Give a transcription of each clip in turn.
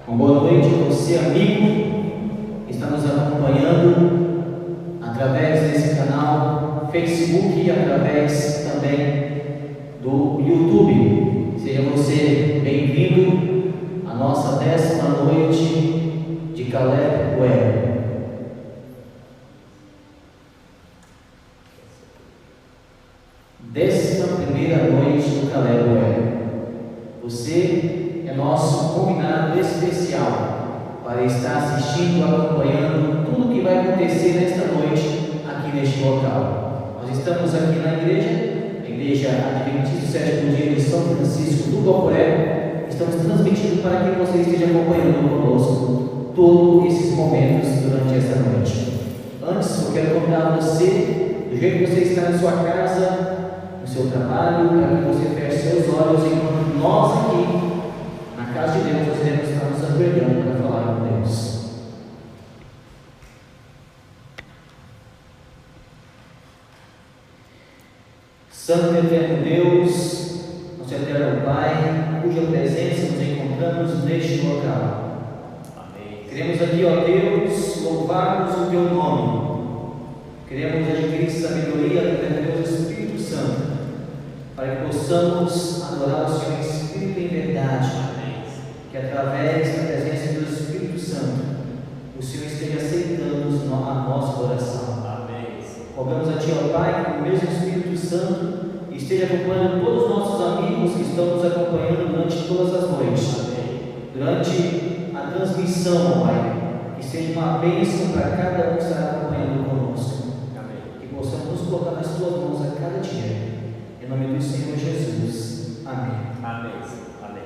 Uma boa noite a você, amigo, que está nos acompanhando através desse canal Facebook e através também do YouTube. Seja você bem-vindo à nossa 10ª noite de Caleb Web. Primeira noite do Caleb Web. Você é nosso convidado especial para estar assistindo, acompanhando tudo que vai acontecer nesta noite aqui neste local. Nós estamos aqui na igreja, a Igreja Adventista do Sétimo Dia de São Francisco do Guaporé. Estamos transmitindo para que você esteja acompanhando conosco todos esses momentos durante esta noite. Antes, eu quero convidar você, do jeito que você está em sua casa, no seu trabalho, para que você feche seus olhos enquanto nós aqui, na casa de Deus, nós iremos estar nos ajoelhando para falar com Deus. Santo e eterno Deus, nosso eterno Pai, cuja presença nos encontramos neste local. Amém. Queremos aqui, ó Deus, louvarmos o Teu nome. Queremos adquirir sabedoria através do Teu Espírito Santo, para que possamos adorar o Senhor em Espírito e em verdade. Amém. Que através da presença do Espírito Santo, o Senhor esteja aceitando a nossa oração. Amém. Rogamos a Ti, ó Pai, que o mesmo Espírito Santo esteja acompanhando todos os nossos amigos que estão nos acompanhando durante todas as noites. Amém. Durante a transmissão, ó Pai, que seja uma bênção para cada um que está acompanhando conosco. Amém. Que possamos nos colocar nas Tuas mãos a cada dia. Em nome do Senhor Jesus. Amém. Amém. Amém.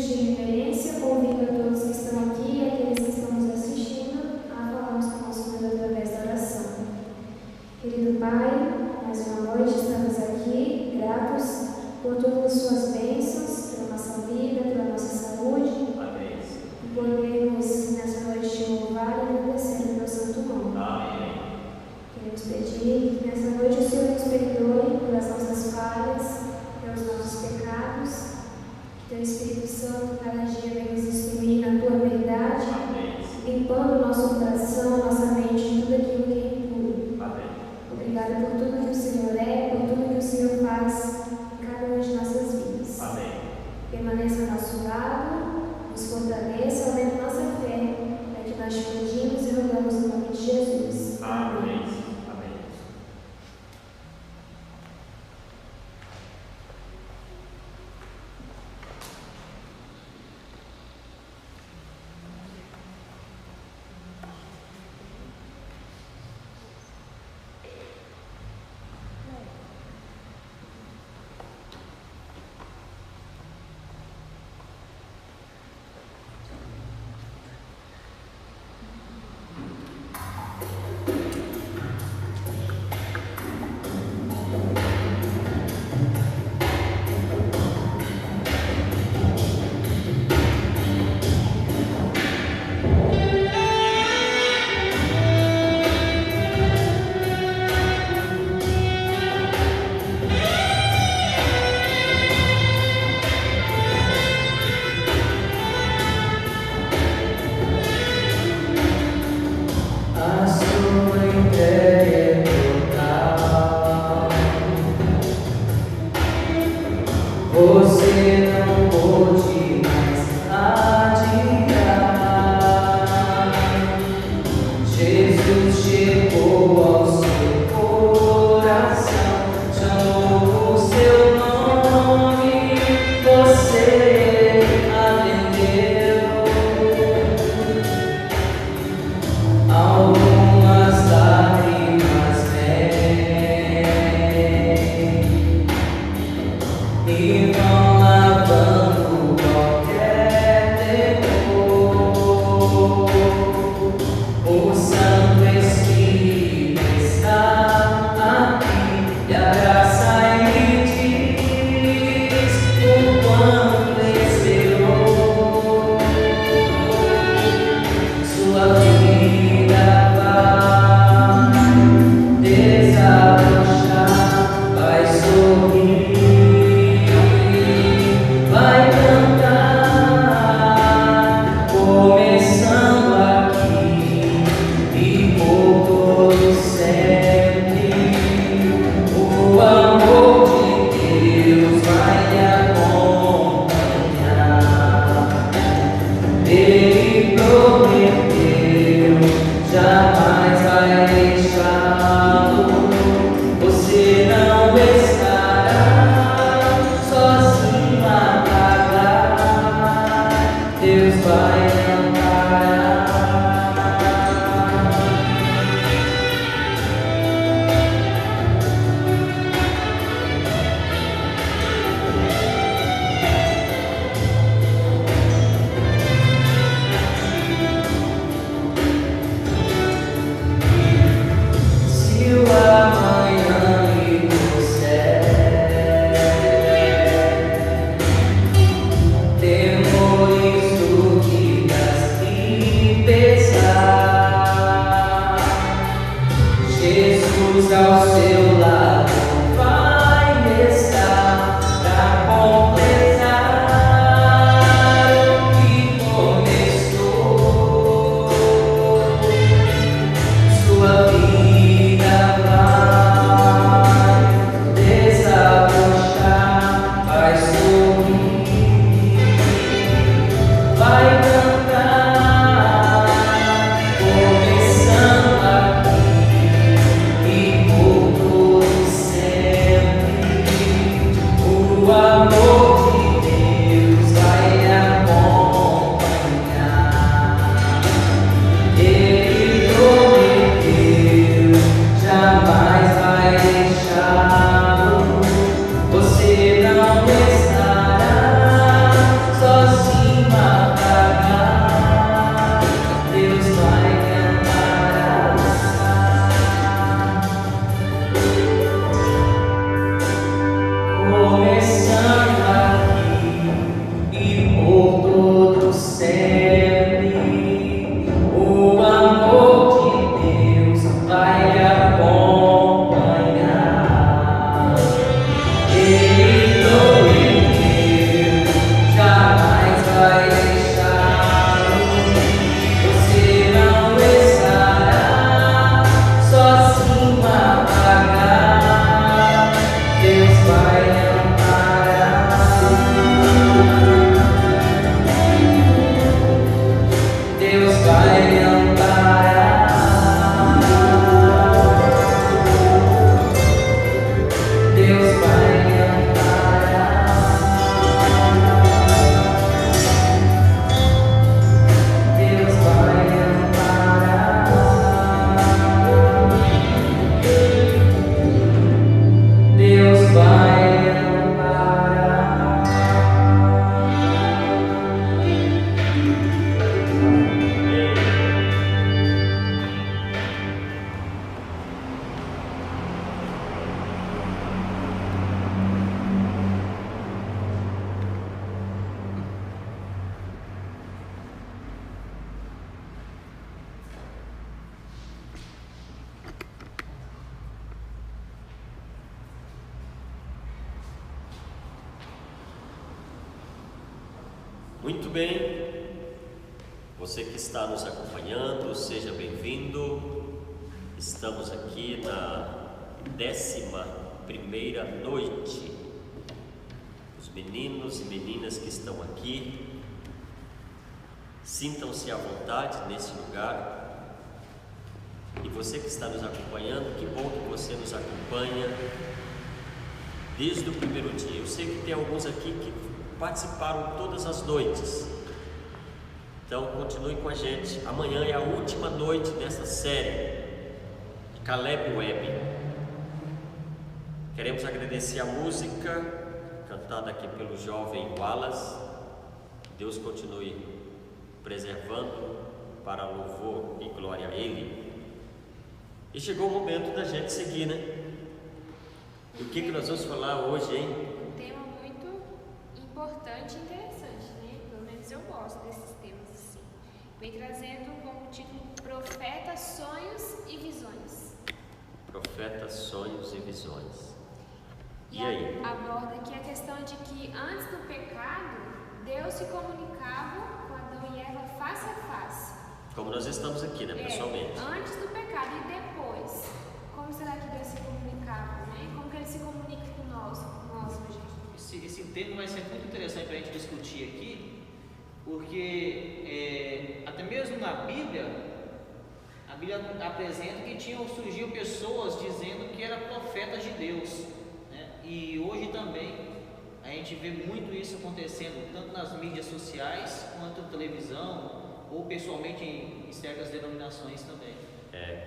de reverência, convido a todos que estão aqui e aqueles que estão nos assistindo a falarmos com o nosso Deus através da oração. Querido Pai, mais uma noite estamos aqui, gratos por todas as suas bênçãos, pela nossa vida, pela nossa saúde. Amém. E podemos nessa noite louvar e agradecer o teu santo nome. Amém. Queremos pedir que nessa noite o Senhor nos perdoe pelas nossas falhas, pelos nossos pecados, que teu Espírito Santo cada dia venha nos instruir na tua verdade, limpando o nosso coração, nossa mente de tudo aquilo que é impuro. Obrigada por tudo que o Senhor é, por tudo que o Senhor faz em cada uma de nossas vidas. Amém. Permaneça ao nosso lado, nos fortaleça, aumente nossa fé, é que nós te pedimos e rogamos em nome de Jesus. Amém. Muito bem, você que está nos acompanhando, seja bem-vindo. Estamos aqui na 11ª noite. Os meninos e meninas que estão aqui, sintam-se à vontade nesse lugar. E você que está nos acompanhando, que bom que você nos acompanha desde o primeiro dia. Eu sei que tem alguns aqui que participaram todas as noites, então continue com a gente. Amanhã é a última noite dessa série Caleb Web. Queremos agradecer a música cantada aqui pelo jovem Wallace. Deus continue preservando para louvor e glória a Ele. E chegou o momento da gente seguir, né? E o que nós vamos falar hoje, hein? Importante e interessante, né? Pelo menos eu gosto desses temas assim. Vem trazendo como título Profetas, Sonhos e Visões. Profetas, Sonhos e Visões. E aí? Aborda aqui a questão de que antes do pecado, Deus se comunicava com Adão e Eva face a face. Como nós estamos aqui, né, pessoalmente. Antes do pecado e depois. Como será que Deus se comunicava, né? Como que Ele se comunica com nós hoje? Esse tema vai ser muito interessante para a gente discutir aqui, porque até mesmo na Bíblia, a Bíblia apresenta que surgiam pessoas dizendo que eram profetas de Deus, né? E hoje também a gente vê muito isso acontecendo, tanto nas mídias sociais, quanto na televisão, ou pessoalmente em certas denominações também.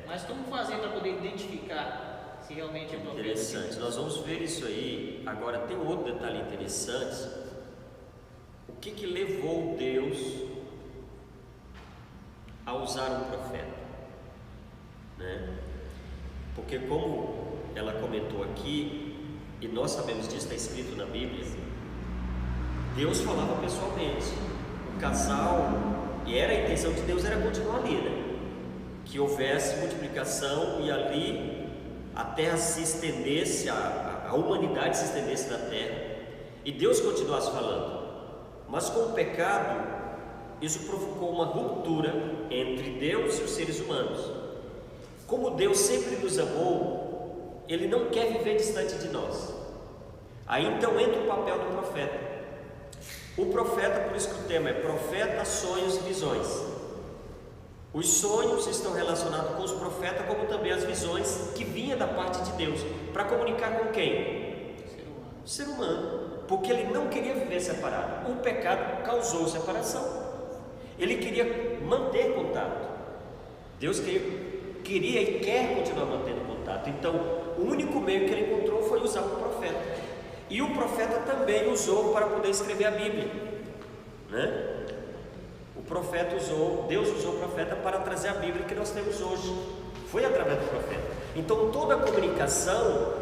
Mas como fazer para poder identificar se realmente é profeta? Interessante, nós vamos ver isso aí. Agora tem outro detalhe interessante. O que levou Deus a usar um profeta, né? Porque como ela comentou aqui, e nós sabemos disso, está escrito na Bíblia, Deus falava pessoalmente. O casal, e era a intenção de Deus, era continuar ali, né? Que houvesse multiplicação e ali a terra se estendesse, a humanidade se estendesse na terra, e Deus continuasse falando. Mas com o pecado, isso provocou uma ruptura entre Deus e os seres humanos. Como Deus sempre nos amou, Ele não quer viver distante de nós. Aí então entra o papel do profeta. O profeta, por isso que o tema é Profeta, Sonhos e Visões. Os sonhos estão relacionados com os profetas, como também as visões que vinha da parte de Deus, para comunicar com quem? O ser humano, porque ele não queria viver separado. O pecado causou separação. Ele queria manter contato. Deus queria e quer continuar mantendo contato. Então, o único meio que ele encontrou foi usar o profeta. E o profeta também usou para poder escrever a Bíblia, né? Deus usou o profeta para trazer a Bíblia que nós temos hoje. Foi através do profeta. Então toda a comunicação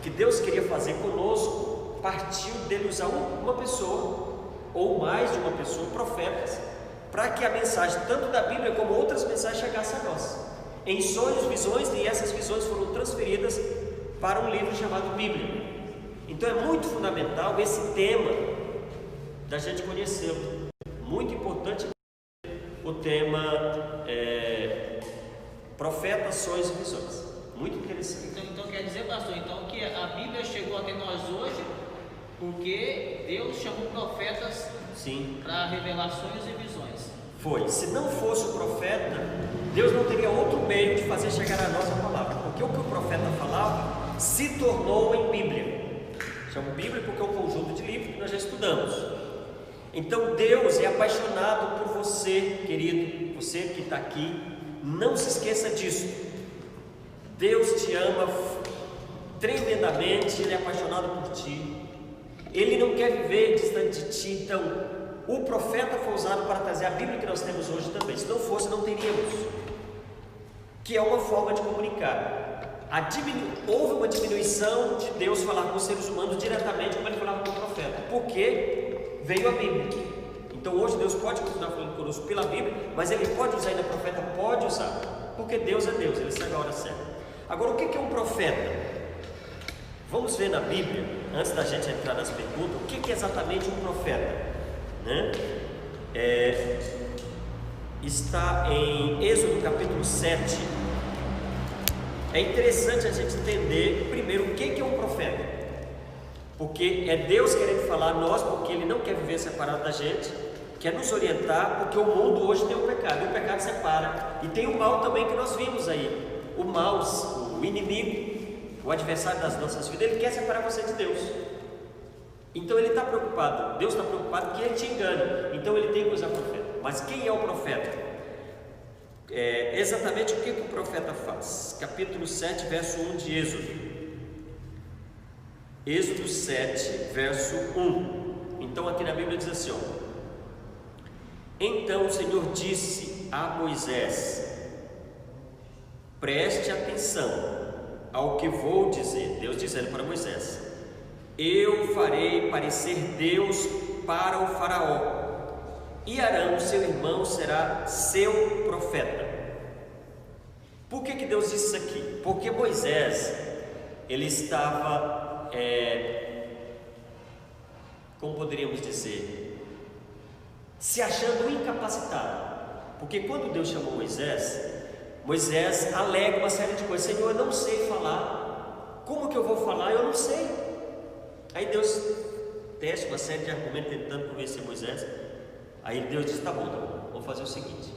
que Deus queria fazer conosco partiu dele usar uma pessoa ou mais de uma pessoa, profetas, para que a mensagem tanto da Bíblia como outras mensagens chegasse a nós em sonhos, visões, e essas visões foram transferidas para um livro chamado Bíblia. Então é muito fundamental esse tema da gente conhecê-lo. Muito importante o tema Profetas, Sonhos e Visões. Muito interessante. Então quer dizer, pastor, que a Bíblia chegou até nós hoje porque Deus chamou profetas para revelar sonhos e visões. Foi. Se não fosse o profeta, Deus não teria outro meio de fazer chegar a nós a palavra. Porque o que o profeta falava se tornou em Bíblia. Chama Bíblia porque é um conjunto de livros que nós já estudamos. Então Deus é apaixonado por você, querido, você que está aqui. Não se esqueça disso. Deus te ama tremendamente, Ele é apaixonado por ti. Ele não quer viver distante de ti. Então, o profeta foi usado para trazer a Bíblia que nós temos hoje também. Se não fosse, não teríamos. Que é uma forma de comunicar. Houve uma diminuição de Deus falar com os seres humanos diretamente como Ele falava com o profeta. Porque veio a Bíblia. Então hoje Deus pode continuar falando conosco pela Bíblia, mas Ele pode usar ainda, o profeta pode usar, porque Deus é Deus, Ele sabe a hora certa. Agora, o que é um profeta? Vamos ver na Bíblia, antes da gente entrar nas perguntas, o que é exatamente um profeta, né? está em Êxodo capítulo 7. É interessante a gente entender primeiro o que é um profeta, porque é Deus querendo falar a nós, porque Ele não quer viver separado da gente, quer nos orientar, porque o mundo hoje tem o pecado, e o pecado separa, e tem o mal também que nós vimos aí, o mal, o inimigo, o adversário das nossas vidas, ele quer separar você de Deus. Então ele está preocupado, Deus está preocupado que ele te engane, então ele tem que usar profeta. Mas quem é o profeta? Exatamente o que o profeta faz. Capítulo 7, verso 1 de Êxodo. Êxodo 7, verso 1. Então aqui na Bíblia diz assim, ó: então o Senhor disse a Moisés: preste atenção ao que vou dizer. Deus dizendo para Moisés: eu farei parecer Deus para o faraó, e Arão, seu irmão, será seu profeta. Por que Deus disse isso aqui? Porque Moisés, ele estava, como poderíamos dizer, se achando incapacitado. Porque quando Deus chamou Moisés alega uma série de coisas. Senhor, eu não sei falar. Como que eu vou falar? Eu não sei. Aí Deus testa uma série de argumentos tentando convencer Moisés. Aí Deus diz: tá bom, vamos fazer o seguinte,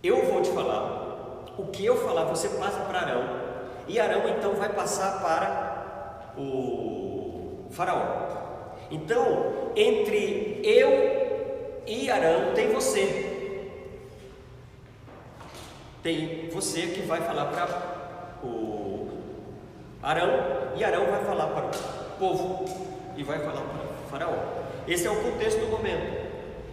eu vou te falar, o que eu falar você passa para Arão, e Arão então vai passar para o faraó. Então entre eu e Arão tem você. Tem você que vai falar para o Arão, e Arão vai falar para o povo, e vai falar para o faraó. Esse é o contexto do momento.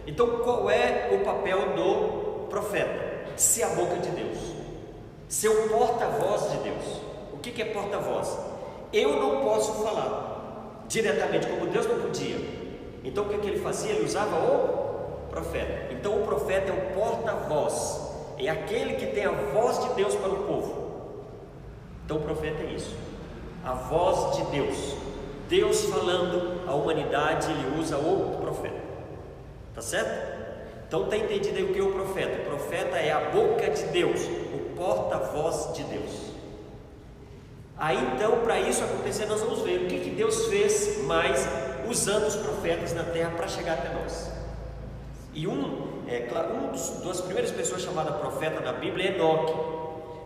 Então qual é o papel do profeta? Ser a boca de Deus, ser o porta-voz de Deus. O que é porta-voz? Eu não posso falar diretamente como Deus não podia. Então o que ele fazia? Ele usava o profeta. Então o profeta é o porta-voz, é aquele que tem a voz de Deus para o povo. Então o profeta é isso, a voz de Deus. Deus falando à humanidade, ele usa o profeta. Tá certo? Então está entendido aí o que é o profeta? O profeta é a boca de Deus, o porta-voz de Deus. Aí então, para isso acontecer, nós vamos ver o que Deus fez mais usando os profetas na terra para chegar até nós. E das primeiras pessoas chamada profeta na Bíblia é Enoque.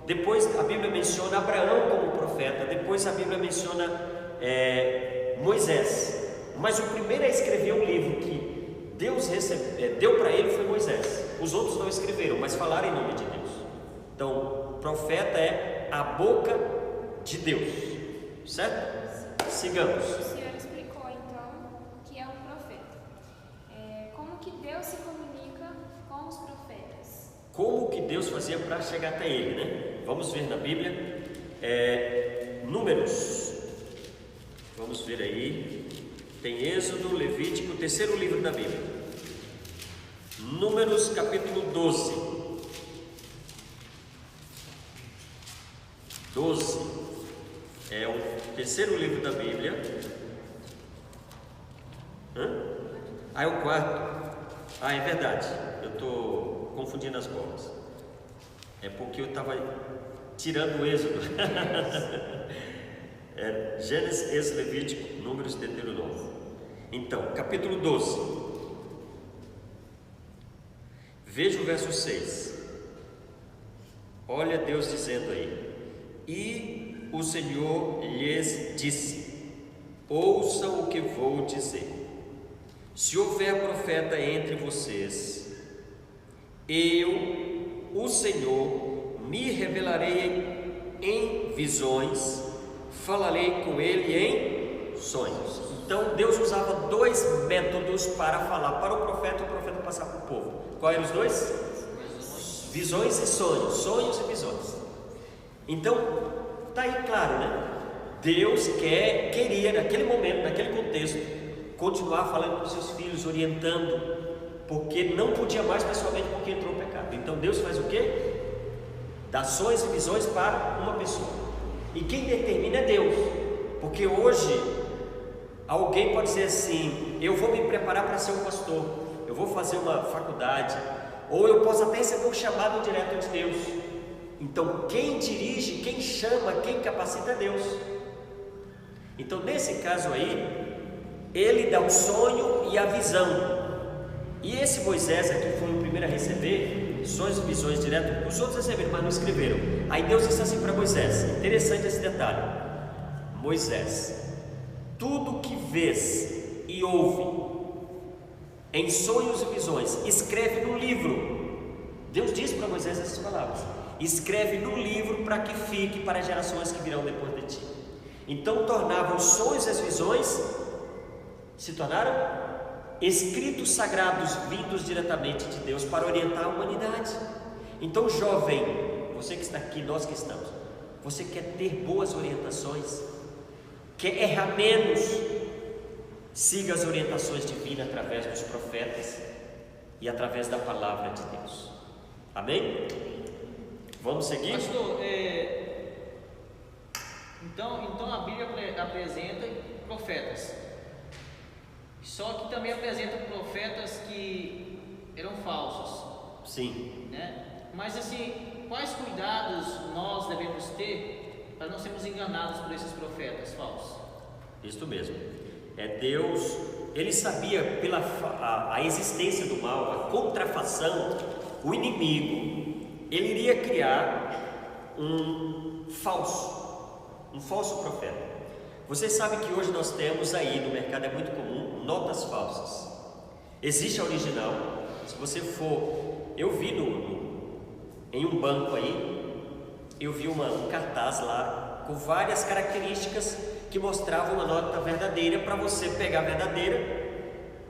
Depois a Bíblia menciona Abraão como profeta. Depois a Bíblia menciona Moisés. Mas o primeiro a escrever um livro que Deus deu para ele foi Moisés. Os outros não escreveram, mas falaram em nome de Deus. Então, profeta é a boca de Deus, certo? Sigamos. O Senhor explicou então o que é um profeta. Como que Deus se comunica com os profetas? Como que Deus fazia para chegar até ele, né? Vamos ver na Bíblia, Números. Vamos ver aí. Tem Êxodo, Levítico, o terceiro livro da Bíblia. Números capítulo 12. 12 é o terceiro livro da Bíblia. É o quarto. É verdade, eu estou confundindo as bolas. É porque eu estava tirando o Êxodo. Gênesis, Êxodo, Levítico, Números, Deuteronômio. Então, capítulo 12. Veja o verso 6. Olha Deus dizendo aí: e o Senhor lhes disse: ouçam o que vou dizer. Se houver profeta entre vocês, eu, o Senhor, me revelarei em visões, falarei com ele em sonhos. Então Deus usava dois métodos para falar para o profeta e o profeta passar para o povo. Quais eram os dois? Visões e sonhos. Sonhos e visões. Então está aí claro, né? Deus queria naquele momento, naquele contexto, continuar falando com seus filhos, orientando, porque não podia mais pessoalmente, porque entrou o pecado. Então Deus faz o quê? Dá sonhos e visões para uma pessoa. E quem determina é Deus. Porque hoje alguém pode dizer assim: eu vou me preparar para ser um pastor, eu eu vou fazer uma faculdade, ou eu posso até receber um chamado direto de Deus. Então quem dirige, quem chama, quem capacita é Deus. Então nesse caso aí, ele dá o sonho e a visão. E esse Moisés aqui foi o primeiro a receber sonhos e visões direto. Os outros receberam, mas não escreveram. Aí Deus disse assim para Moisés, interessante esse detalhe: Moisés, tudo que vês e ouve em sonhos e visões, escreve no livro. Deus disse para Moisés essas palavras: escreve no livro para que fique para as gerações que virão depois de ti. Então tornavam os sonhos e as visões, se tornaram escritos sagrados vindos diretamente de Deus para orientar a humanidade. Então, jovem, você que está aqui, nós que estamos, você quer ter boas orientações, quer errar menos, siga as orientações divinas através dos profetas e através da palavra de Deus. Amém? Vamos seguir? Pastor, então a Bíblia apresenta profetas, só que também apresenta profetas que eram falsos. Sim. Né? Mas assim, quais cuidados nós devemos ter para não sermos enganados por esses profetas falsos? Isso mesmo. Deus, ele sabia pela a existência do mal, a contrafação, o inimigo, ele iria criar um falso profeta. Vocês sabem que hoje nós temos aí no mercado, é muito comum, notas falsas. Existe a original. Se você for, eu vi em um banco aí, eu vi um cartaz lá com várias características que mostravam uma nota verdadeira, para você pegar a verdadeira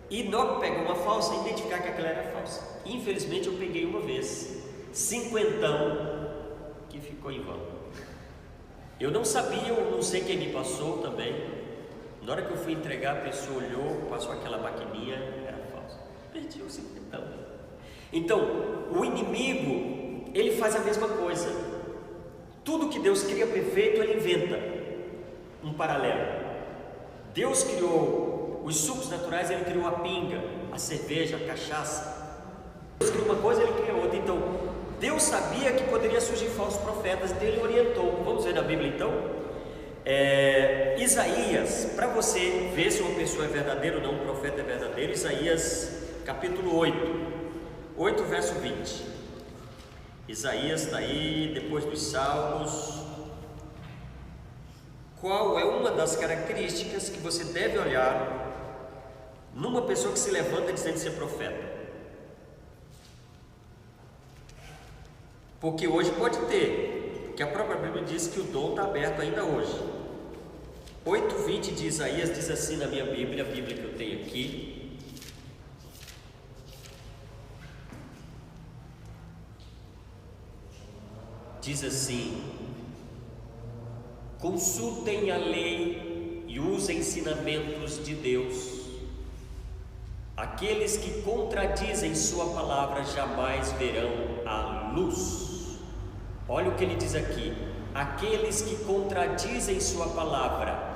e não pegar uma falsa e identificar que aquela era falsa. Infelizmente eu peguei uma vez, 50, que ficou em vão. Eu não sabia, eu não sei quem me passou também. Na hora que eu fui entregar, a pessoa olhou, passou aquela maquininha, era falsa. Perdi o 50. Então, o inimigo, ele faz a mesma coisa. Tudo que Deus cria perfeito, ele inventa um paralelo. Deus criou os sucos naturais, ele criou a pinga, a cerveja, a cachaça. Deus criou uma coisa, ele criou outra. Então, Deus sabia que poderia surgir falsos profetas, então ele orientou. Vamos ver na Bíblia então? Isaías, para você ver se uma pessoa é verdadeira ou não, um profeta é verdadeiro, Isaías capítulo 8 verso 20. Isaías está aí, depois dos Salmos. Qual é uma das características que você deve olhar numa pessoa que se levanta dizendo ser profeta? Porque hoje pode ter, porque a própria Bíblia diz que o dom está aberto ainda hoje. 8:20 de Isaías diz assim na minha Bíblia, a Bíblia que eu tenho aqui: diz assim: consultem a lei e os ensinamentos de Deus. Aqueles que contradizem sua palavra jamais verão a luz. Olha o que ele diz aqui: aqueles que contradizem sua palavra,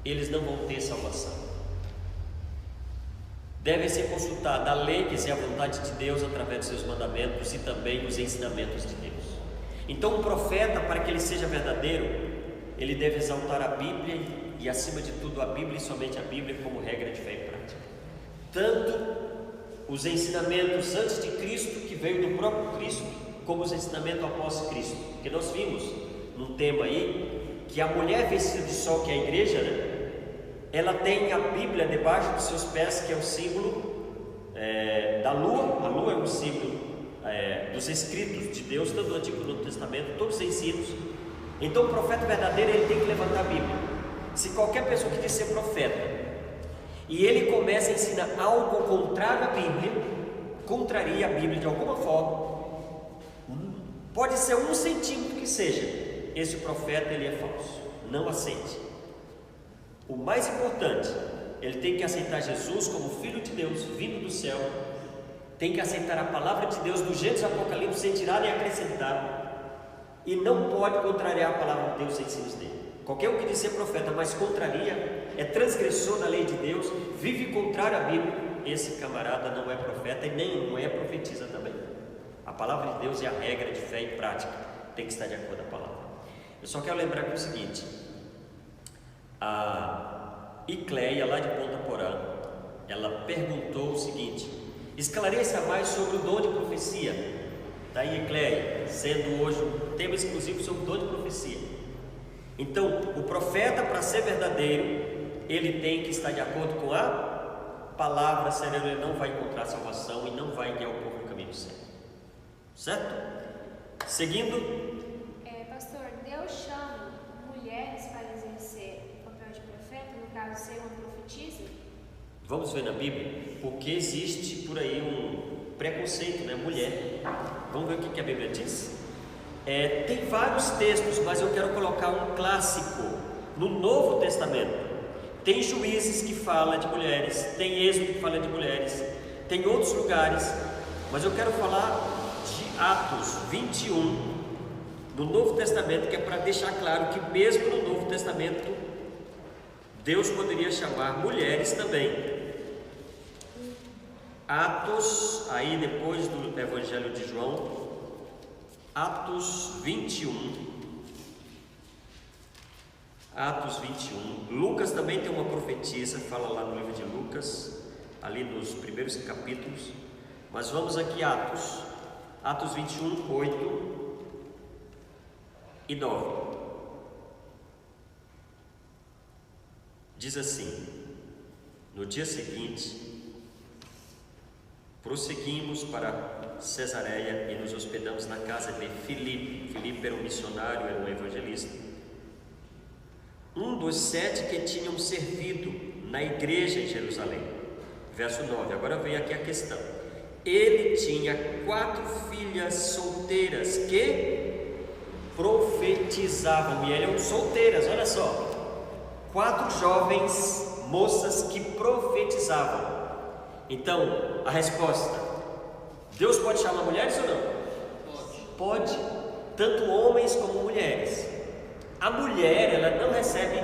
eles não vão ter salvação. Deve ser consultada a lei, que é a vontade de Deus através dos seus mandamentos, e também os ensinamentos de Deus. Então, um profeta, para que ele seja verdadeiro, ele deve exaltar a Bíblia e, acima de tudo, a Bíblia e somente a Bíblia como regra de fé e prática. Tanto os ensinamentos antes de Cristo, que veio do próprio Cristo, como os ensinamentos após Cristo. Porque nós vimos num tema aí que a mulher vestida de sol, que é a igreja, né? Ela tem a Bíblia debaixo dos seus pés, que é o símbolo da lua. A lua é um símbolo dos escritos de Deus, tanto do Antigo como do Novo Testamento, todos os ensinos. Então o profeta verdadeiro, ele tem que levantar a Bíblia. Se qualquer pessoa que diz ser profeta e ele começa a ensinar algo contrário à Bíblia, contraria a Bíblia de alguma forma, pode ser 1 centímetro que seja, esse profeta ele é falso. Não aceite. O mais importante, ele tem que aceitar Jesus como Filho de Deus, vindo do céu. Tem que aceitar a palavra de Deus do Gênesis ao Apocalipse, sem tirar nem acrescentar. E não pode contrariar a palavra de Deus, os ensinos dele. Qualquer um que diz ser profeta, mas contraria, é transgressor da lei de Deus, vive contrário à Bíblia, esse camarada não é profeta e nem não é profetiza também. A palavra de Deus é a regra de fé e prática, tem que estar de acordo com a palavra. Eu só quero lembrar que é o seguinte: a Icleia, lá de Ponta Porã, ela perguntou o seguinte: esclareça mais sobre o dom de profecia. Daí, Icleia, sendo hoje um tema exclusivo sobre o dom de profecia. Então, o profeta, para ser verdadeiro, ele tem que estar de acordo com a palavra, senão ele não vai encontrar salvação e não vai guiar o povo no caminho certo. Certo? Seguindo. Pastor, Deus chama mulheres para exercer o papel de profeta, no caso, ser uma profetisa? Vamos ver na Bíblia, porque existe por aí um preconceito, né? Mulher. Vamos ver o que a Bíblia diz. Tem vários textos, mas eu quero colocar um clássico no Novo Testamento. Tem Juízes que fala de mulheres, tem Êxodo que fala de mulheres, tem outros lugares, mas eu quero falar de Atos 21 no Novo Testamento, que é para deixar claro que mesmo no Novo Testamento Deus poderia chamar mulheres também. Atos, aí depois do Evangelho de João, Atos 21. Atos 21. Lucas também tem uma profetisa, fala lá no livro de Lucas, ali nos primeiros capítulos. Mas vamos aqui, Atos 21, 8 e 9. Diz assim: no dia seguinte, prosseguimos para Cesareia e nos hospedamos na casa de Filipe. Filipe era um missionário, era um evangelista, um dos 7 que tinham servido na igreja em Jerusalém. Verso 9, agora vem aqui a questão. Ele tinha 4 filhas solteiras que profetizavam, e eram solteiras, olha só, 4 jovens moças que profetizavam. Então, a resposta: Deus pode chamar mulheres ou não? Pode, tanto homens como mulheres. A mulher, ela não recebe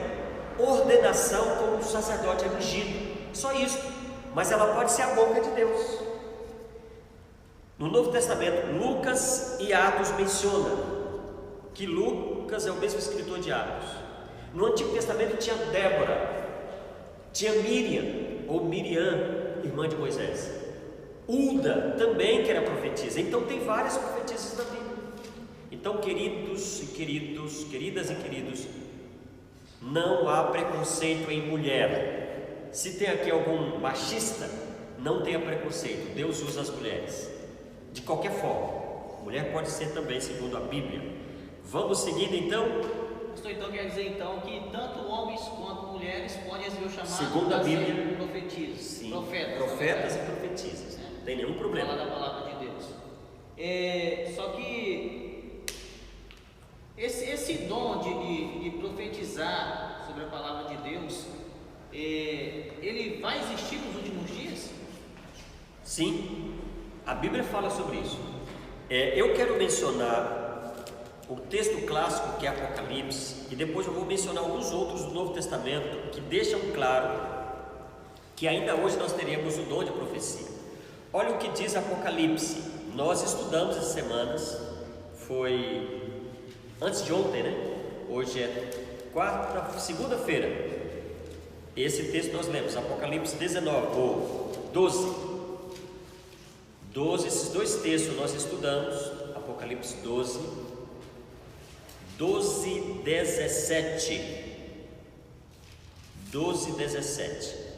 ordenação como um sacerdote ungido, só isso, mas ela pode ser a boca de Deus. No Novo Testamento, Lucas e Atos mencionam que Lucas é o mesmo escritor de Atos. No Antigo Testamento tinha Débora, tinha Miriam, ou Miriam, irmã de Moisés, Ulda também, que era profetisa. Então tem várias profetisas na Bíblia. Então, queridos e queridas e queridos, não há preconceito em mulher. Se tem aqui algum machista, não tenha preconceito. Deus usa as mulheres de qualquer forma. Mulher pode ser também, segundo a Bíblia. Vamos seguindo então. Pastor, então quer dizer então que tanto homens quanto mulheres podem receber o chamado segundo a Bíblia, profetisas. Sim, profetas e profetisas. Não tem nenhum problema. Falar da palavra de Deus. Só que esse dom de profetizar sobre a palavra de Deus, ele vai existir nos últimos dias? Sim, a Bíblia fala sobre isso. Eu quero mencionar o texto clássico, que é Apocalipse, e depois eu vou mencionar alguns outros do Novo Testamento que deixam claro que ainda hoje nós teríamos o dom de profecia. Olha o que diz Apocalipse. Nós estudamos essas semanas, foi antes de ontem, né? Hoje é segunda-feira. Esse texto nós lemos, Apocalipse 19 ou 12. 12, esses dois textos nós estudamos, Apocalipse 12, 17.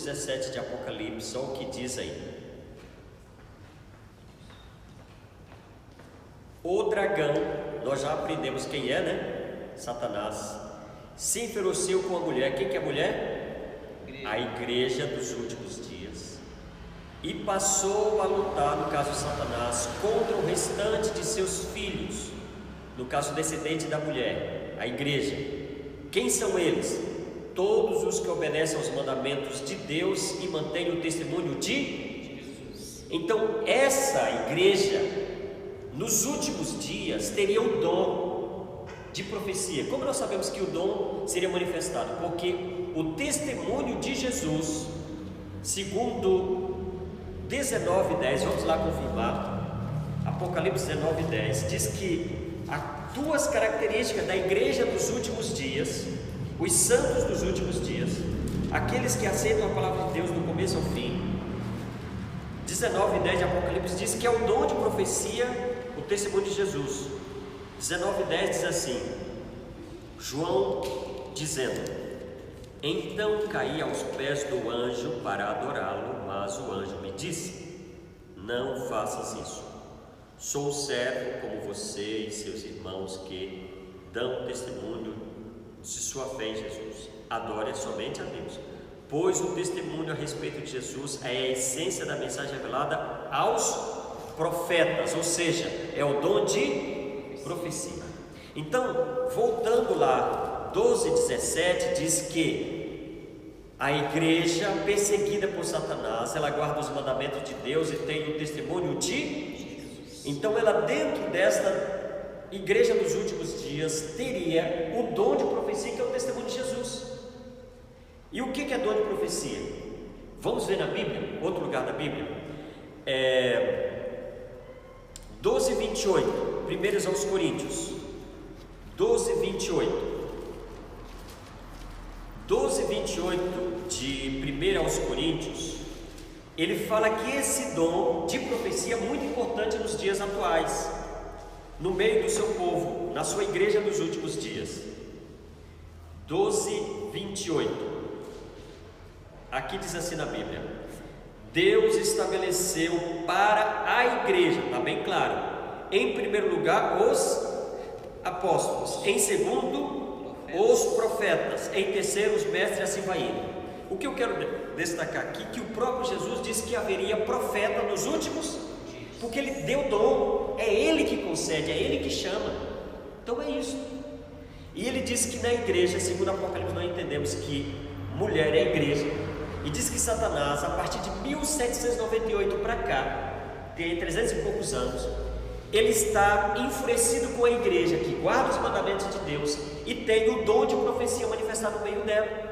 17 de Apocalipse, olha o que diz aí. O dragão, nós já aprendemos quem é, né? Satanás, se enfureceu com a mulher. Quem que é a mulher? A igreja dos últimos dias. E passou a lutar, no caso Satanás, contra o restante de seus filhos, no caso descendente da mulher, a igreja. Quem são eles? Todos os que obedecem aos mandamentos de Deus e mantêm o testemunho de Jesus. Então essa igreja nos últimos dias teria o dom de profecia. Como nós sabemos que o dom seria manifestado? Porque o testemunho de Jesus, segundo 19:10, vamos lá confirmar, Apocalipse 19:10, diz que as duas características da igreja dos últimos dias, os santos dos últimos dias, aqueles que aceitam a palavra de Deus do começo ao fim. 19:10 de Apocalipse diz que é o dom de profecia, o testemunho de Jesus. 19:10 diz assim, João dizendo: então caí aos pés do anjo para adorá-lo, mas o anjo me disse: não faças isso, sou servo como você e seus irmãos que dão testemunho de sua fé em Jesus. Adore somente a Deus, pois o testemunho a respeito de Jesus é a essência da mensagem revelada aos profetas, ou seja, é o dom de profecia. Então, voltando lá, 12:17 diz que a igreja perseguida por Satanás, ela guarda os mandamentos de Deus e tem o testemunho de Jesus. Então ela, dentro desta igreja dos últimos dias, teria o dom de profecia, que é o testemunho de Jesus. E o que é dom de profecia? Vamos ver na Bíblia, outro lugar da Bíblia, 12:28, 1 aos Coríntios, 12:28 de 1 aos Coríntios, ele fala que esse dom de profecia é muito importante nos dias atuais, no meio do seu povo, na sua igreja dos últimos dias. 12:28, aqui diz assim na Bíblia: Deus estabeleceu para a igreja, está bem claro, em primeiro lugar os apóstolos, em segundo os profetas, em terceiro os mestres, e assim vai indo. O que eu quero destacar aqui, que o próprio Jesus disse que haveria profeta nos últimos, porque ele deu dom, é ele que concede, é ele que chama. Então é isso. E ele disse que na igreja, segundo Apocalipse, nós entendemos que mulher é igreja, e diz que Satanás, a partir de 1798 para cá, tem 300 e poucos anos, ele está enfurecido com a igreja que guarda os mandamentos de Deus e tem o dom de profecia manifestado no meio dela,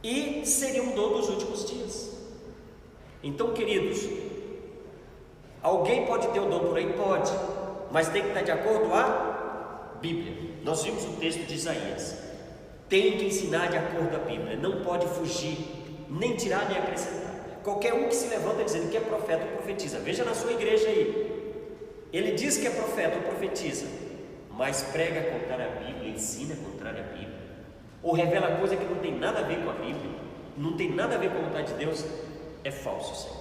e seria um dom dos últimos dias. Então, queridos, alguém pode ter o dom por aí? Pode, mas tem que estar de acordo com a Bíblia. Nós vimos o texto de Isaías, tem que ensinar de acordo com a Bíblia, não pode fugir, nem tirar nem acrescentar. Qualquer um que se levanta dizendo que é profeta ou profetiza, veja na sua igreja aí, ele diz que é profeta ou profetiza, mas prega contrário à Bíblia, ensina contrário à Bíblia, ou revela coisa que não tem nada a ver com a Bíblia, não tem nada a ver com a vontade de Deus, é falso, Senhor.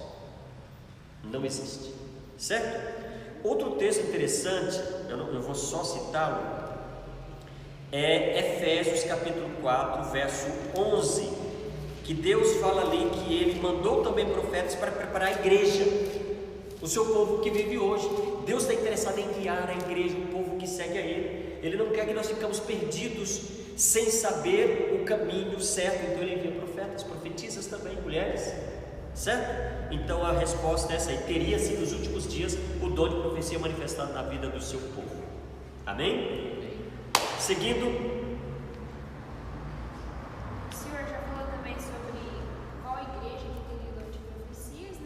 Não existe, certo? Outro texto interessante, eu vou só citá-lo, é Efésios capítulo 4, verso 11, que Deus fala ali que Ele mandou também profetas para preparar a igreja, o seu povo que vive hoje. Deus está interessado em guiar a igreja, o povo que segue a Ele. Ele não quer que nós ficamos perdidos, sem saber o caminho certo. Então Ele envia profetas, profetisas também, mulheres, certo? Então a resposta é essa aí, teria sido nos últimos dias o dom de profecia manifestado na vida do seu povo. Amém? Seguindo,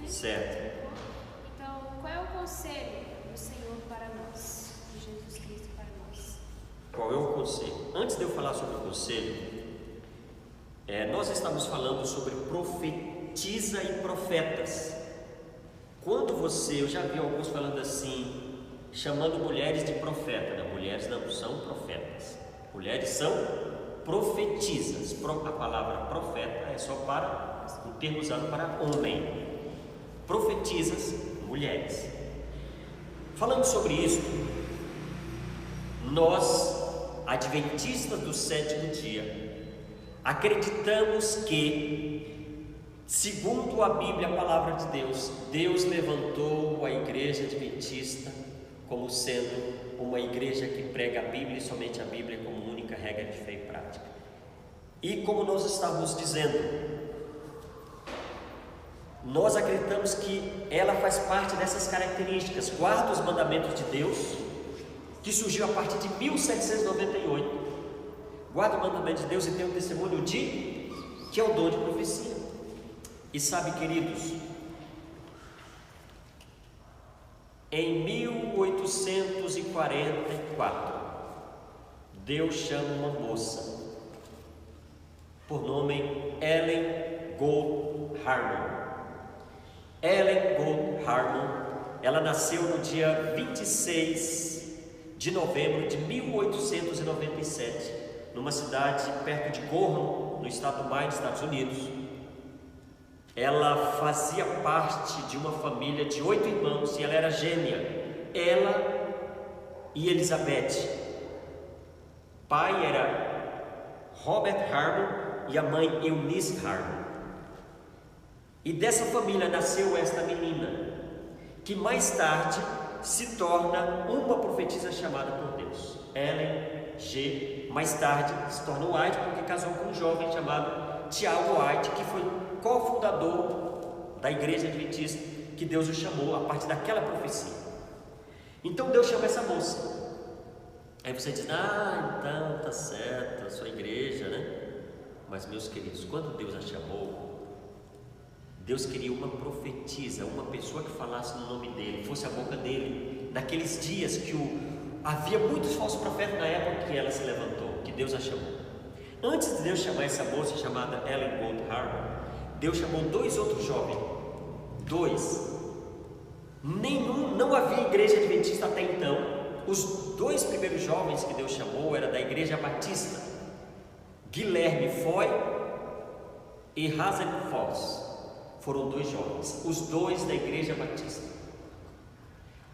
certo. Então, qual é o conselho do Senhor para nós, de Jesus Cristo para nós? Qual é o conselho? Antes de eu falar sobre o conselho, nós estamos falando sobre profetiza e profetas. Quando eu já vi alguns falando assim, chamando mulheres de profeta, né? Mulheres não são profetas, mulheres são profetizas. A palavra profeta é só para um termo usado para homem. Profetizas, mulheres. Falando sobre isso, nós, adventistas do sétimo dia, acreditamos que, segundo a Bíblia, a palavra de Deus, Deus levantou a igreja adventista como sendo uma igreja que prega a Bíblia e somente a Bíblia como única regra de fé e prática. E como nós estávamos dizendo, nós acreditamos que ela faz parte dessas características, guarda os mandamentos de Deus que surgiu a partir de 1798, guarda o mandamento de Deus e tem um testemunho que é o dom de profecia. E sabe, queridos, em 1844, Deus chama uma moça por nome Ellen Gold Harmon. Ellen Gold Harmon, ela nasceu no dia 26 de novembro de 1897, numa cidade perto de Gorham, no estado do Maine, nos Estados Unidos. Ela fazia parte de uma família de 8 irmãos e ela era gêmea, ela e Elizabeth. O pai era Robert Harmon e a mãe Eunice Harmon. E dessa família nasceu esta menina, que mais tarde se torna uma profetisa chamada por Deus, Ellen G. Mais tarde se torna White, porque casou com um jovem chamado Tiago White, que foi cofundador da igreja adventista, que Deus o chamou a partir daquela profecia. Então Deus chama essa moça. Aí você diz: então tá certo, a sua igreja, né? Mas, meus queridos, quando Deus a chamou, Deus queria uma profetisa, uma pessoa que falasse no nome dele, fosse a boca dele. Naqueles dias que havia muitos falsos profetas, na época que ela se levantou, que Deus a chamou. Antes de Deus chamar essa moça chamada Ellen Gold Harmon, Deus chamou 2 outros jovens. 2. Não havia igreja adventista até então. Os 2 primeiros jovens que Deus chamou eram da igreja batista, Guilherme Foy e Hazel Foss. Foram 2 jovens, os 2 da igreja batista.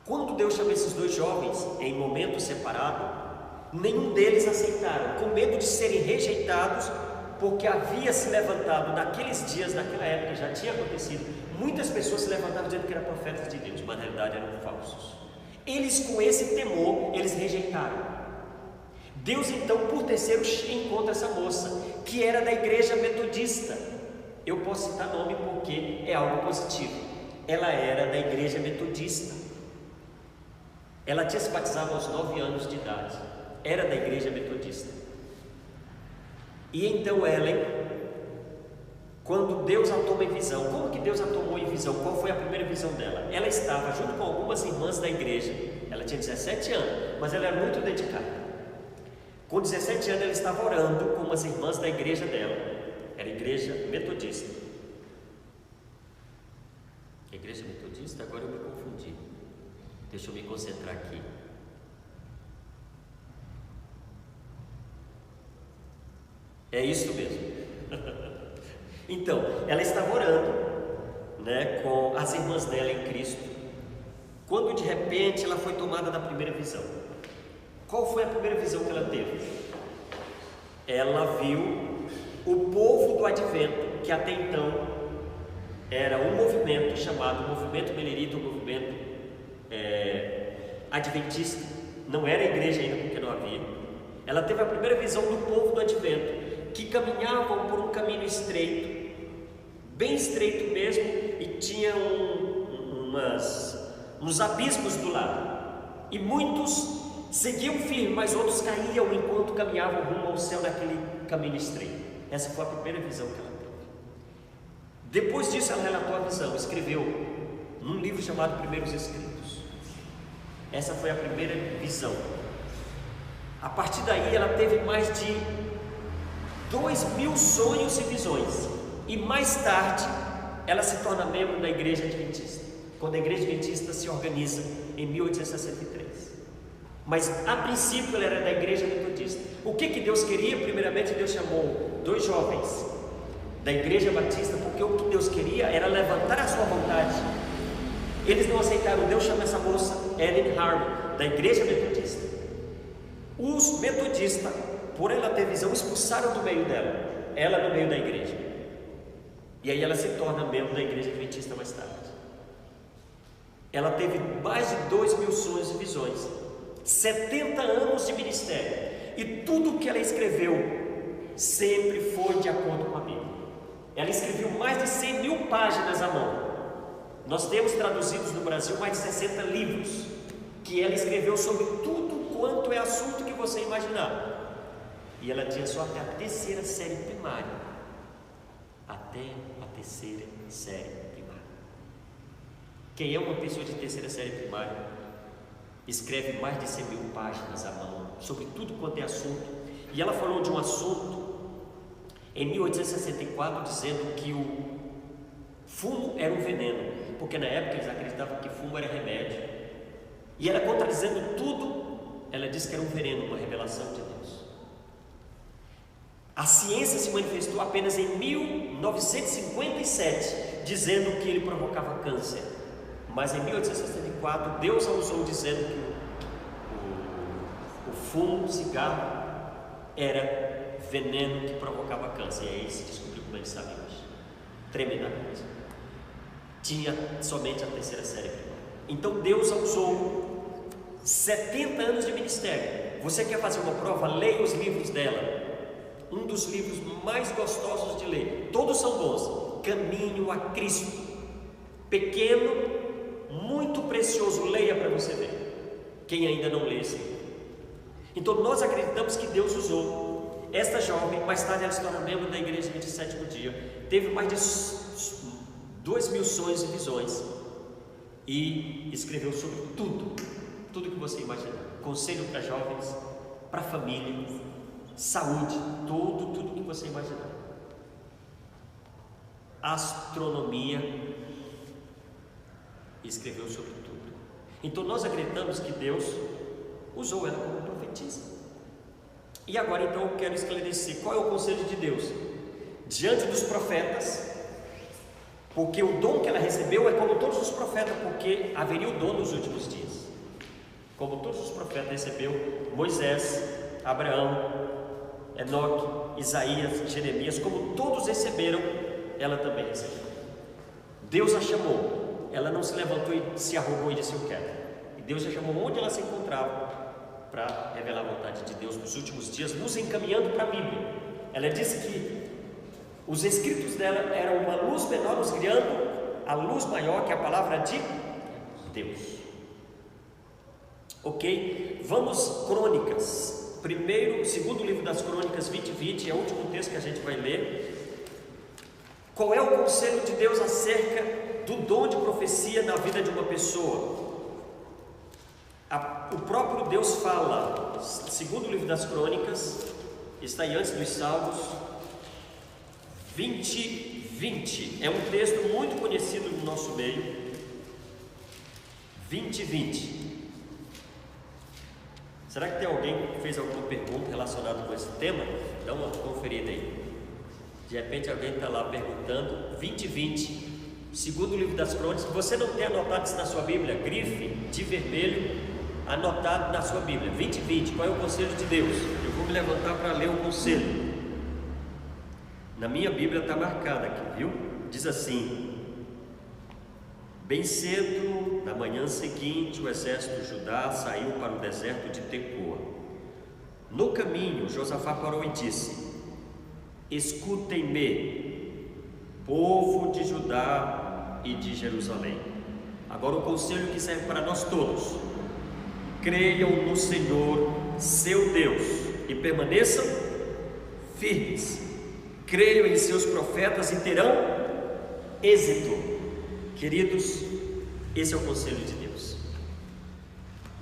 Quando Deus chamou esses 2 jovens em momento separado, nenhum deles aceitaram, com medo de serem rejeitados, porque havia se levantado naqueles dias, naquela época, já tinha acontecido, muitas pessoas se levantavam dizendo que eram profetas de Deus, mas na realidade eram falsos. Eles, com esse temor, eles rejeitaram. Deus então, por terceiro, encontra essa moça, que era da igreja metodista. Eu posso citar nome porque é algo positivo. Ela era da igreja metodista. Ela tinha se batizado aos 9 anos de idade. Era da igreja metodista. E então Ellen, quando Deus a toma em visão, como que Deus a tomou em visão? Qual foi a primeira visão dela? Ela estava junto com algumas irmãs da igreja. Ela tinha 17 anos, mas ela era muito dedicada. Com 17 anos ela estava orando com umas irmãs da igreja dela. Era igreja metodista. Igreja metodista? Agora eu me confundi. Deixa eu me concentrar aqui. É isso mesmo. Então, ela estava orando, né, com as irmãs dela em Cristo, quando de repente ela foi tomada da primeira visão. Qual foi a primeira visão que ela teve? Ela viu o povo do advento, que até então era um movimento chamado Movimento Belerita, um movimento adventista. Não era igreja ainda, porque não havia. Ela teve a primeira visão do povo do advento, que caminhavam por um caminho estreito, bem estreito mesmo, e tinha uns abismos do lado, e muitos seguiam firme, mas outros caíam enquanto caminhavam rumo ao céu naquele caminho estreito. Essa foi a primeira visão que ela teve. Depois disso ela relatou a visão, escreveu num livro chamado Primeiros Escritos. Essa foi a primeira visão. A partir daí ela teve mais de 2.000 sonhos e visões. E mais tarde ela se torna membro da igreja adventista, quando a igreja adventista se organiza em 1863. Mas a princípio ela era da igreja metodista. O que Deus queria? Primeiramente Deus chamou 2 jovens da igreja batista, porque o que Deus queria era levantar a sua vontade. Eles não aceitaram. Deus chama essa moça Ellen Harmon, da igreja metodista. Os metodistas, por ela ter visão, expulsaram do meio dela, ela do meio da igreja. E aí ela se torna membro da igreja adventista mais tarde. Ela teve mais de 2.000 sonhos e visões, 70 anos de ministério, e tudo que ela escreveu sempre foi de acordo com a Bíblia. Ela escreveu mais de 100.000 páginas à mão. Nós temos traduzidos no Brasil mais de 60 livros que ela escreveu sobre tudo quanto é assunto que você imaginar. E ela tinha só até a terceira série primária. Até a terceira série primária. Quem é uma pessoa de terceira série primária escreve mais de 100.000 páginas à mão sobre tudo quanto é assunto. E ela falou de um assunto em 1864, dizendo que o fumo era um veneno, porque na época eles acreditavam que fumo era remédio. E ela, contradizendo tudo, ela disse que era um veneno, uma revelação de Deus. A ciência se manifestou apenas em 1957, dizendo que ele provocava câncer. Mas em 1864, Deus a usou dizendo que o fumo, o cigarro, era veneno que provocava câncer. E aí se descobriu como ele sabe hoje. Tremenda coisa. Tinha somente a terceira série primária. Então Deus a usou. 70 anos de ministério. Você quer fazer uma prova? Leia os livros dela. Um dos livros mais gostosos de ler. Todos são bons. Caminho a Cristo. Pequeno, muito precioso. Leia para você ver. Quem ainda não lê esse livro. Então nós acreditamos que Deus usou esta jovem. Mais tarde ela se torna membro da igreja de 27º dia. Teve mais de 2.000 sonhos e visões. E escreveu sobre tudo que você imaginar. Conselho para jovens, para família, saúde, tudo que você imaginar. Astronomia, escreveu sobre tudo. Então nós acreditamos que Deus usou ela como profetisa. E agora então eu quero esclarecer qual é o conselho de Deus diante dos profetas, porque o dom que ela recebeu é como todos os profetas, porque haveria o dom nos últimos dias. Como todos os profetas recebeu, Moisés, Abraão, Enoque, Isaías, Jeremias, como todos receberam, ela também recebeu. Deus a chamou, ela não se levantou e se arrogou e disse eu quero. E Deus a chamou onde ela se encontrava para revelar a vontade de Deus nos últimos dias, nos encaminhando para a Bíblia. Ela disse que os escritos dela eram uma luz menor nos guiando a luz maior, que é a palavra de Deus. Ok? Vamos, Crônicas. Segundo livro das Crônicas, 20:20, é o último texto que a gente vai ler. Qual é o conselho de Deus acerca do dom de profecia na vida de uma pessoa? O próprio Deus fala, segundo livro das Crônicas, está aí antes dos Salmos, 20:20, é um texto muito conhecido no nosso meio. 20:20. Será que tem alguém que fez alguma pergunta relacionada com esse tema? Dá uma conferida aí. De repente alguém está lá perguntando. 20:20, segundo livro das Crônicas. Se você não tem anotado isso na sua Bíblia, grife de vermelho anotado na sua Bíblia. 20:20, qual é o conselho de Deus? Eu vou me levantar para ler o conselho. Na minha Bíblia está marcado aqui, viu? Diz assim: bem cedo, na manhã seguinte, o exército de Judá saiu para o deserto de Tecoa. No caminho, Josafá parou e disse: escutem-me, povo de Judá e de Jerusalém. Agora o conselho que serve para nós todos: creiam no Senhor, seu Deus, e permaneçam firmes. Creiam em seus profetas e terão êxito. Queridos, esse é o conselho de Deus.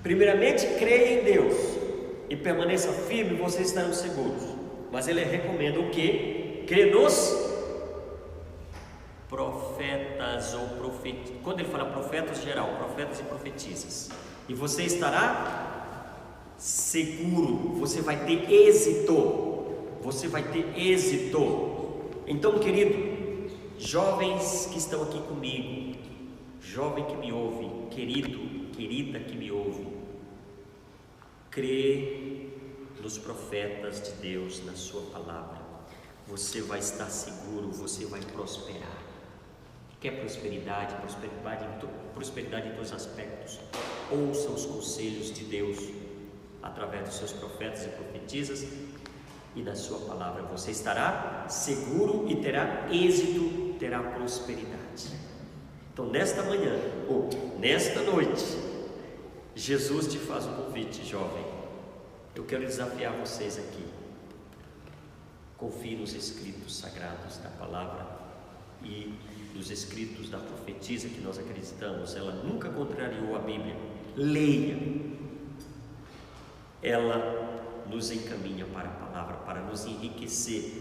Primeiramente, creia em Deus e permaneça firme, vocês estarão seguros. Mas ele recomenda o quê? Crer nos profetas ou profetas. Quando ele fala profetas, geral, profetas e profetisas. E você estará seguro, você vai ter êxito. Você vai ter êxito. Então, querido, jovens que estão aqui comigo, jovem que me ouve, querido, querida que me ouve, crê nos profetas de Deus, na sua palavra. Você vai estar seguro, você vai prosperar. Quer prosperidade? Prosperidade em todos os aspectos. Ouça os conselhos de Deus através dos seus profetas e profetisas. E na sua palavra você estará seguro e terá êxito, terá prosperidade. Então nesta manhã, ou nesta noite, Jesus te faz um convite, jovem. Eu quero desafiar vocês aqui. Confie nos escritos sagrados da palavra e nos escritos da profetisa que nós acreditamos. Ela nunca contrariou a Bíblia. Leia. Ela nos encaminha para a palavra, para nos enriquecer,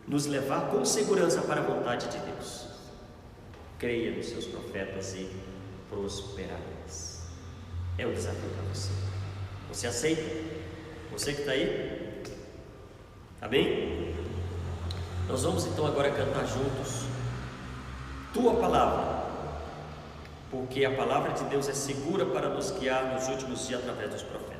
nos levar com segurança para a vontade de Deus. Creia nos seus profetas e prosperarás. É o desafio para você. Você aceita? Você que está aí? Amém? Nós vamos então agora cantar juntos Tua Palavra, porque a palavra de Deus é segura para nos guiar nos últimos dias através dos profetas.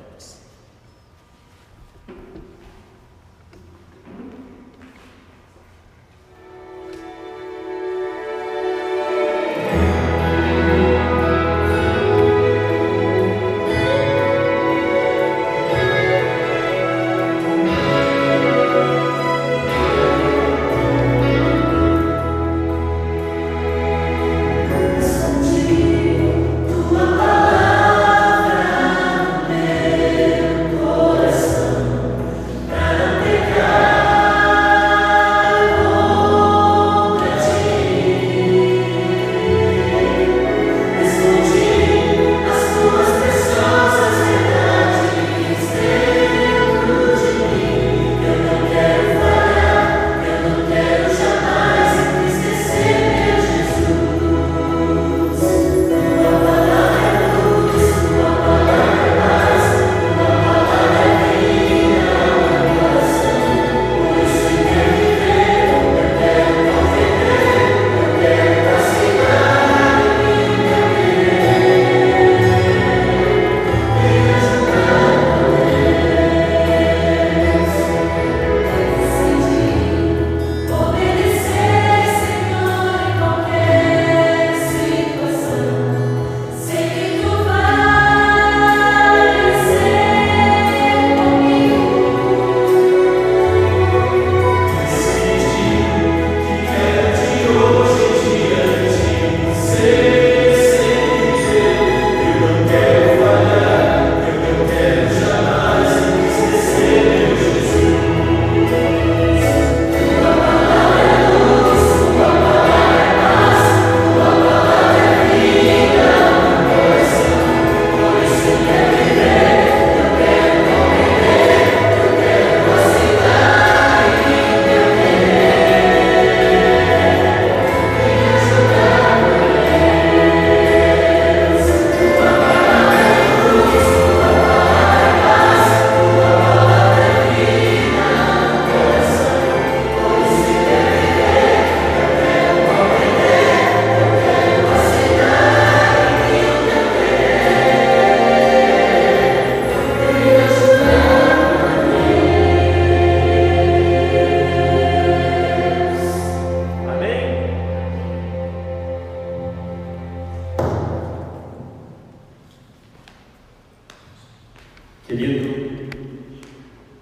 Querido,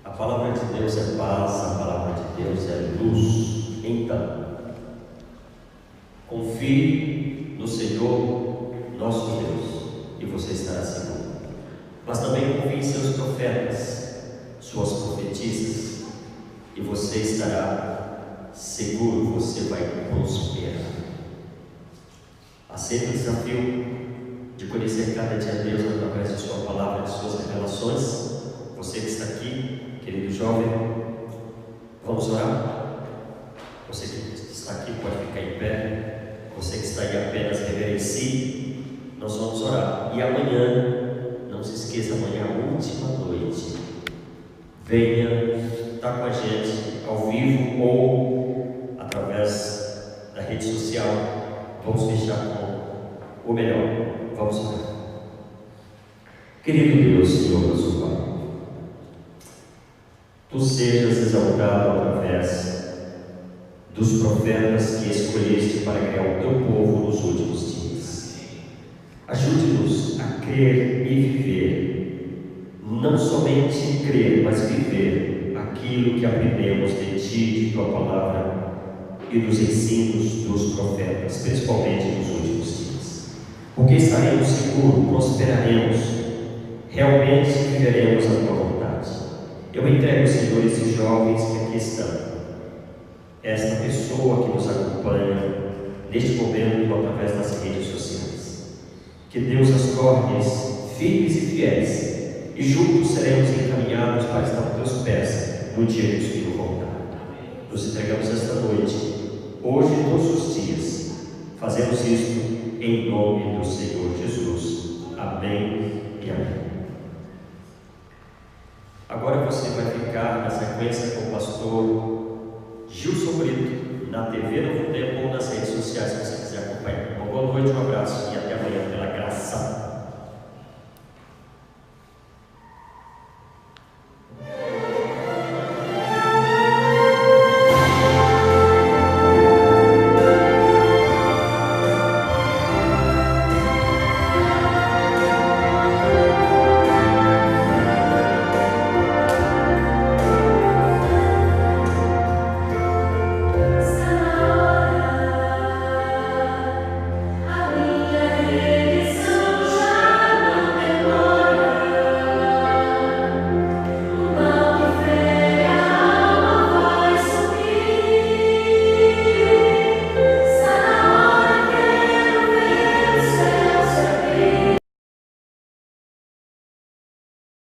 a palavra de Deus é paz, a palavra de Deus é luz. Então, confie no Senhor, nosso Deus, e você estará seguro. Mas também confie em seus profetas, suas profetisas, e você estará seguro, você vai prosperar. Aceita o desafio de conhecer cada dia Deus através de sua palavra, de suas revelações. Você que está aqui, querido jovem, vamos orar. Você que está aqui pode ficar em pé. Você que está aí apenas reverencie. Nós vamos orar. E amanhã, não se esqueça, amanhã é a última noite. Venha estar com a gente ao vivo ou através da rede social. Vamos fechar com o melhor. Vamos orar. Querido Deus, Senhor, nosso Pai, Tu sejas exaltado através dos profetas que escolheste para criar o Teu povo nos últimos dias. Ajude-nos a crer e viver, não somente crer, mas viver aquilo que aprendemos de Ti, de Tua palavra e dos ensinos dos profetas, principalmente nos últimos dias. Porque estaremos seguros, prosperaremos, realmente viveremos a Tua vontade. Eu entrego, Senhor, esses jovens que aqui estão, esta pessoa que nos acompanha neste momento através das redes sociais. Que Deus as torne firmes e fiéis, e juntos seremos encaminhados para estar aos teus pés no dia que o Senhor voltar. Nos entregamos esta noite, hoje e todos os dias. Fazemos isto em nome do Senhor Jesus. Amém e amém. Agora você vai ficar na sequência com o pastor Gilson Brito, na TV Novo Tempo ou nas redes sociais, se você quiser acompanhar. Uma boa noite, um abraço.